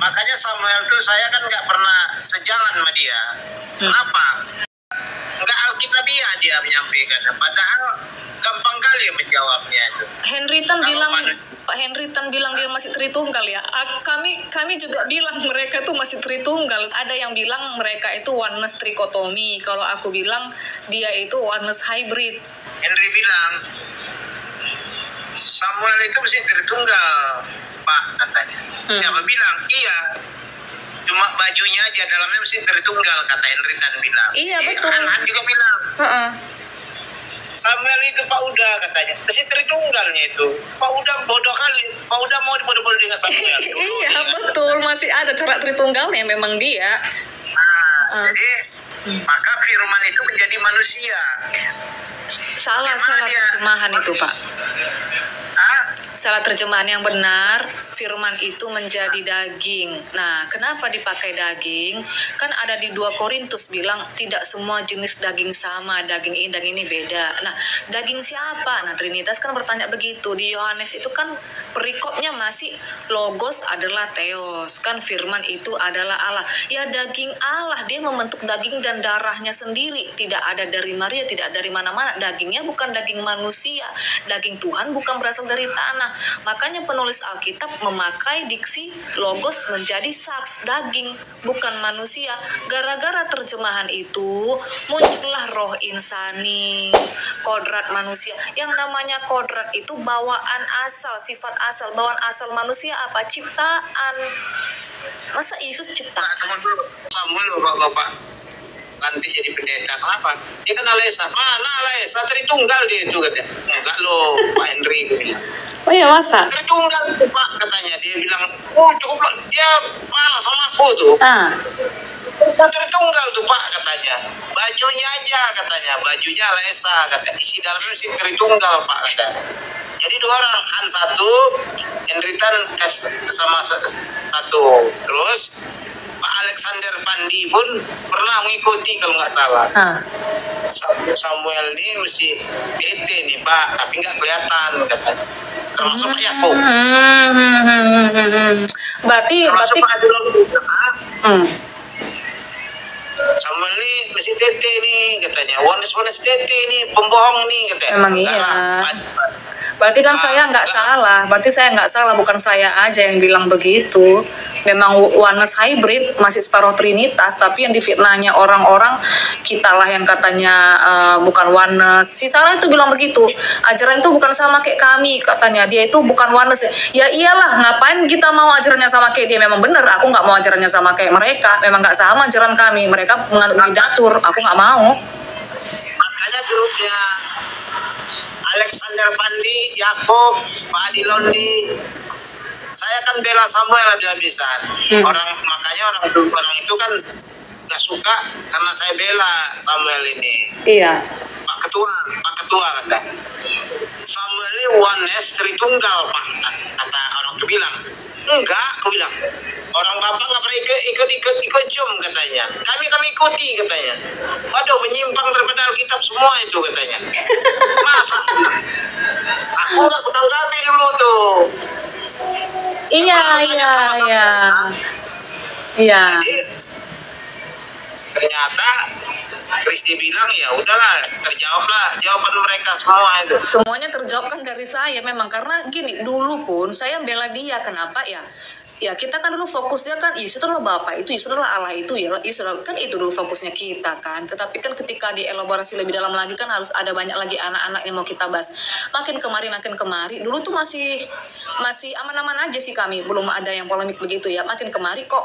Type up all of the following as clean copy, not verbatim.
Makanya Samuel tuh saya kan nggak pernah sejalan sama dia. Kenapa? Nggak alkitabiah dia menyampaikannya. Padahal gampang kali menjawabnya itu. Pak Henry bilang dia masih Tritunggal ya. Kami juga bilang mereka tuh masih Tritunggal. Ada yang bilang mereka itu oneness trikotomi. Kalau aku bilang dia itu oneness hybrid. Henry bilang Samuel itu masih Tritunggal, Pak, katanya. Siapa bilang? Iya. Cuma bajunya aja dalamnya masih Tritunggal, kata Henry Tan bilang. Iya, betul. Han juga bilang. Samuel itu Pak Uda katanya. Masih Tritunggalnya itu. Pak Uda bodoh kali. Pak Uda mau dibodoh-bodoh dengan Samuel. Iya, betul. Masih ada corak Tritunggalnya memang dia. Jadi maka firman itu menjadi manusia. Salah terjemahan itu, Pak. Salah terjemahan yang benar, firman itu menjadi daging. Nah, kenapa dipakai daging? Kan ada di 2 Korintus bilang tidak semua jenis daging sama, daging ini dan ini beda. Nah, daging siapa? Nah, Trinitas kan bertanya begitu. Di Yohanes itu kan perikopnya masih logos adalah theos, kan firman itu adalah Allah. Ya, daging Allah, dia membentuk daging dan darahnya sendiri. Tidak ada dari Maria, tidak dari mana-mana. Dagingnya bukan daging manusia. Daging Tuhan bukan berasal dari tanah. Makanya penulis Alkitab memakai diksi logos menjadi saks, daging, bukan manusia. Gara-gara terjemahan itu muncullah roh insani, kodrat manusia. Yang namanya kodrat itu bawaan asal, sifat asal. Bawaan asal manusia apa? Ciptaan. Masa Yesus ciptaan? Samuel Bapak nanti jadi pendeta, kenapa? Dia kan Alesa. Mana Alesa? Tritunggal dia itu katanya. Enggak loh, Pak Henry bilang. Oh iya, masa? Tritunggal tuh Pak, katanya. Dia bilang, cukup loh. Dia malah sama aku tuh. Tritunggal tuh Pak, katanya. Bajunya aja, katanya. Bajunya Alesa, katanya. Isi dalamnya sih Tritunggal Pak, katanya. Jadi 2 orang, Han 1, Henry Tan sama 1. Terus Pak Alexander Pandi pun pernah mengikuti kalau nggak salah. Samuel ini mesti PT nih Pak, tapi nggak kelihatan katanya. Termasuk Pak Yakub. Berarti Pak Samuel ini mesti TT nih katanya. Wones TT nih, pembohong nih katanya. Emang iya. Berarti kan saya nggak salah. Berarti saya nggak salah, bukan saya aja yang bilang begitu. Memang oneness hybrid, masih separuh Trinitas, tapi yang difitnahnya orang-orang, kitalah yang katanya bukan oneness. Si Sarah itu bilang begitu. Ajaran itu bukan sama kayak kami, katanya. Dia itu bukan oneness. Ya iyalah, ngapain kita mau ajarannya sama kayak dia? Memang bener, aku nggak mau ajarannya sama kayak mereka. Memang nggak sama ajaran kami. Mereka menganut lidatur, aku nggak mau. Makanya grupnya Alexander Pandi, Yakub, Pak Adilondi. Saya kan bela Samuel habis-habisan. Makanya orang itu kan nggak suka karena saya bela Samuel ini. Iya. Pak Ketua kata. Samuel ini oneness Tritunggal Pak, kata orang itu bilang. Enggak, aku bilang. Orang bapak nggak pernah ikut jom katanya. Kami ikuti katanya. Waduh, menyimpang daripada Alkitab semua itu katanya. Masa? Aku nggak kutanggapi dulu tuh. Iya. Jadi, ternyata Kristi bilang ya udahlah, terjawablah jawaban mereka semua itu. Semuanya terjawabkan dari saya memang, karena gini, dulu pun saya bela dia. Kenapa ya? Ya kita kan dulu fokusnya kan Yesus adalah Bapa itu, Yesus adalah Allah itu, ya Yesus kan itu dulu fokusnya kita kan. Tetapi kan ketika dielaborasi lebih dalam lagi kan harus ada banyak lagi anak-anak yang mau kita bahas. Makin kemari. Dulu tuh masih aman-aman aja sih kami, belum ada yang polemik begitu ya. Makin kemari kok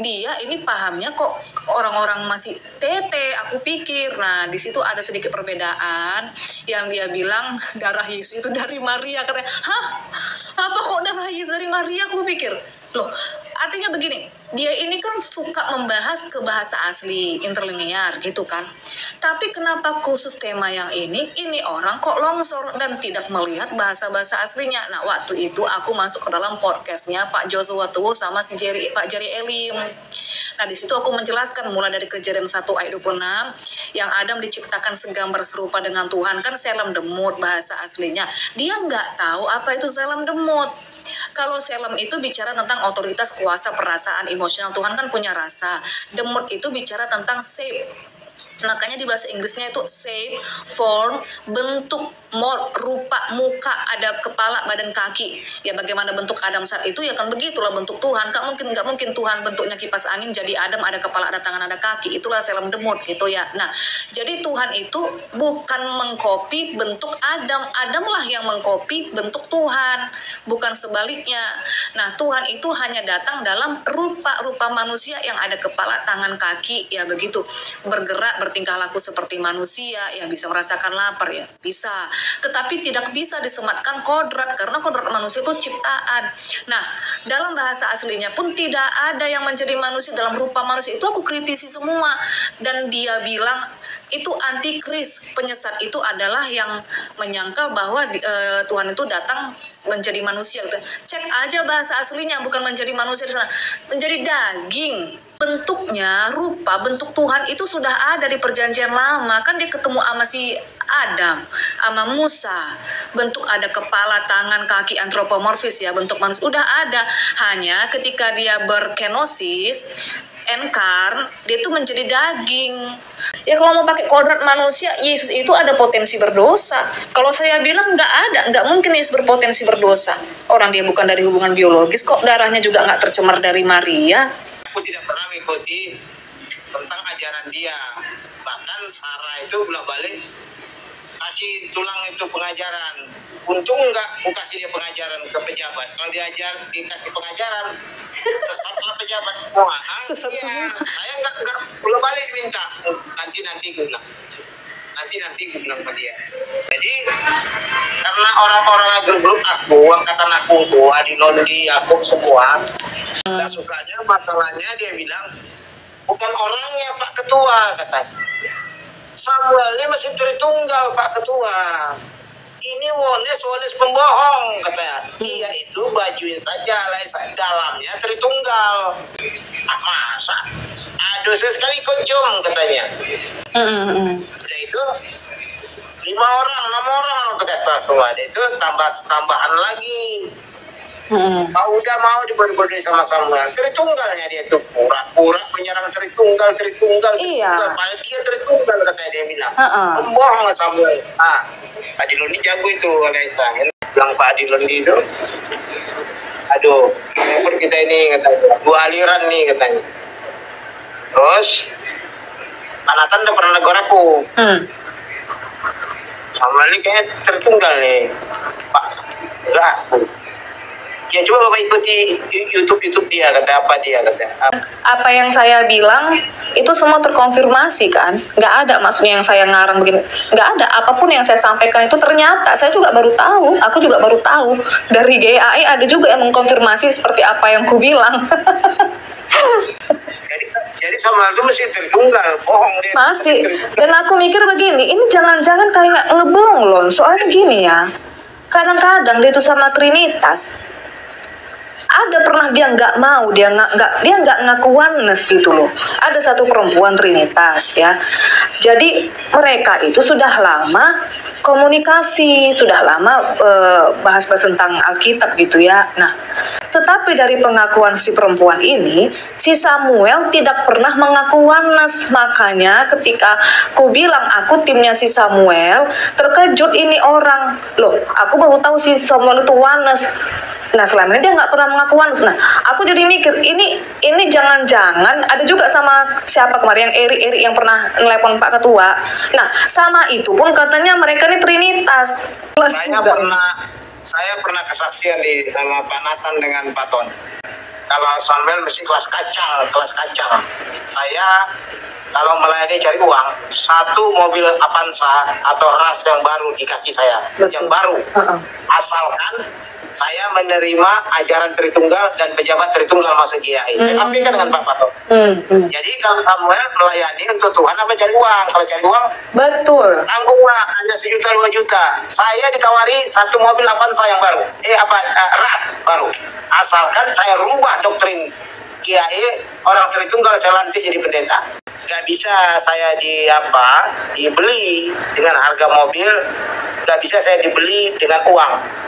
dia ini pahamnya kok orang-orang masih tete, aku pikir. Nah, di situ ada sedikit perbedaan yang dia bilang darah Yesus itu dari Maria. Katanya, hah? Apa kok darah Yesus dari Maria? Aku pikir, loh, artinya begini, dia ini kan suka membahas ke bahasa asli, interlinear gitu kan. Tapi kenapa khusus tema yang ini orang kok longsor dan tidak melihat bahasa-bahasa aslinya. Nah, waktu itu aku masuk ke dalam podcastnya Pak Joshua Tuwo sama Pak Jerry Elim. Nah, di situ aku menjelaskan mulai dari Kejadian 1 ayat 26, yang Adam diciptakan segambar serupa dengan Tuhan, kan Selem Demut bahasa aslinya. Dia nggak tahu apa itu Selem Demut. Kalau Selem itu bicara tentang otoritas, kuasa, perasaan, emosional. Tuhan kan punya rasa. Demut itu bicara tentang shape. Makanya di bahasa Inggrisnya itu shape, form, bentuk, rupa, muka, ada kepala, badan, kaki. Ya bagaimana bentuk Adam saat itu, ya kan begitulah bentuk Tuhan. Nggak mungkin Tuhan bentuknya kipas angin jadi Adam, ada kepala, ada tangan, ada kaki. Itulah Selem demut gitu ya. Nah, jadi Tuhan itu bukan mengkopi bentuk Adam. Adamlah yang mengkopi bentuk Tuhan, bukan sebaliknya. Nah, Tuhan itu hanya datang dalam rupa manusia yang ada kepala, tangan, kaki, ya begitu. Bergerak, bertingkah laku seperti manusia, ya bisa merasakan lapar, ya bisa. Tetapi tidak bisa disematkan kodrat, karena kodrat manusia itu ciptaan. Nah, dalam bahasa aslinya pun tidak ada yang menjadi manusia dalam rupa manusia. Itu aku kritisi semua. Dan dia bilang itu antikris. Penyesat itu adalah yang menyangkal bahwa Tuhan itu datang menjadi manusia gitu. Cek aja bahasa aslinya, bukan menjadi manusia di sana, menjadi daging. Bentuknya, bentuk Tuhan itu sudah ada di perjanjian lama. Kan dia ketemu sama si Adam, sama Musa. Bentuk ada kepala, tangan, kaki, antropomorfis ya, bentuk manusia udah ada. Hanya ketika dia berkenosis, dia itu menjadi daging. Ya kalau mau pakai kodrat manusia, Yesus itu ada potensi berdosa. Kalau saya bilang nggak mungkin Yesus berpotensi berdosa. Orang dia bukan dari hubungan biologis kok, darahnya juga nggak tercemar dari Maria. Aku tidak pernah mengikuti tentang ajaran dia. Bahkan Sarah itu bolak-balik kasih tulang itu pengajaran. Untung aku kasih dia pengajaran ke pejabat. Kalau dikasih pengajaran, sesatlah pejabat semua. Sesat semua. Saya nggak bolak-balik minta. Nanti gue bilang. Nanti gue bilang ke dia. Jadi karena orang-orang grup aku, angkatan aku, Adi Londi, aku semua, nggak sukanya masalahnya dia bilang bukan orangnya Pak Ketua, katanya. Samuelnya masih Tritunggal Pak Ketua. Ini Wones pembohong, katanya. Dia itu bajuin saja, dalamnya Tritunggal. Masa? Aduh, sekali ikut jom, katanya. Udah itu 5 orang, 6 orang kita semua. Itu tambahan lagi. Udah mau dibodoh-bodohi sama Samuel. Tritunggalnya dia tuh pura-pura menyerang Tritunggal. Iya. Malah dia Tritunggal, katanya dia bilang. Pembohong Samuel. Pak Dilondi jago itu oleh Israel. Bilang Pak Dilondi itu, aduh, kenapa kita ini, katanya, 2 aliran nih, katanya. Terus Pak Nathan udah pernah negor aku. Samuel ini kayaknya Tritunggal nih, Pak. Enggak. Ya coba Bapak ikuti YouTube dia, kata apa dia, kata. Apa yang saya bilang itu semua terkonfirmasi kan, nggak ada maksudnya yang saya ngarang begini, nggak ada. Apapun yang saya sampaikan itu ternyata saya juga baru tahu, aku juga baru tahu dari GAI ada juga yang mengkonfirmasi seperti apa yang ku bilang. Jadi sama itu masih Tritunggal, bohong dia. Masih. Dan aku mikir begini, ini jangan-jangan kayak ngebonglon, soalnya gini ya, kadang-kadang dia itu sama Trinitas. Ada pernah dia nggak mau, dia nggak ngaku oneness gitu loh. Ada satu perempuan Trinitas ya. Jadi mereka itu sudah lama komunikasi, sudah lama bahas-bahas tentang Alkitab gitu ya. Nah, tetapi dari pengakuan si perempuan ini, si Samuel tidak pernah mengaku oneness. Makanya ketika ku bilang aku timnya si Samuel, terkejut ini orang. Loh, aku baru tahu si Samuel itu oneness. Nah, selama ini dia nggak pernah mengaku oneness. Nah, aku jadi mikir, ini jangan-jangan ada juga sama siapa kemarin yang Eri yang pernah nelpon Pak Ketua. Nah, sama itu pun katanya mereka ini Trinitas. Saya pernah kesaksian sama Pak Nathan dengan Pak Ton. Kalau Samuel mesti kelas kacang. Saya kalau melayani cari uang, 1 mobil Avanza atau ras yang baru dikasih saya, yang baru. Asalkan saya menerima ajaran Tritunggal dan pejabat Tritunggal masuk GAI. Saya sampaikan dengan Pak Pato. Jadi kalau Samuel melayani untuk Tuhan apa cari uang? Kalau cari uang, betul. Tanggunglah hanya 1 juta 2 juta. Saya ditawari 1 mobil Avanza yang baru. Ras baru. Asalkan saya rubah doktrin GAI, orang Tritunggal saya lantik jadi pendeta. Gak bisa saya dibeli dengan harga mobil, gak bisa saya dibeli dengan uang.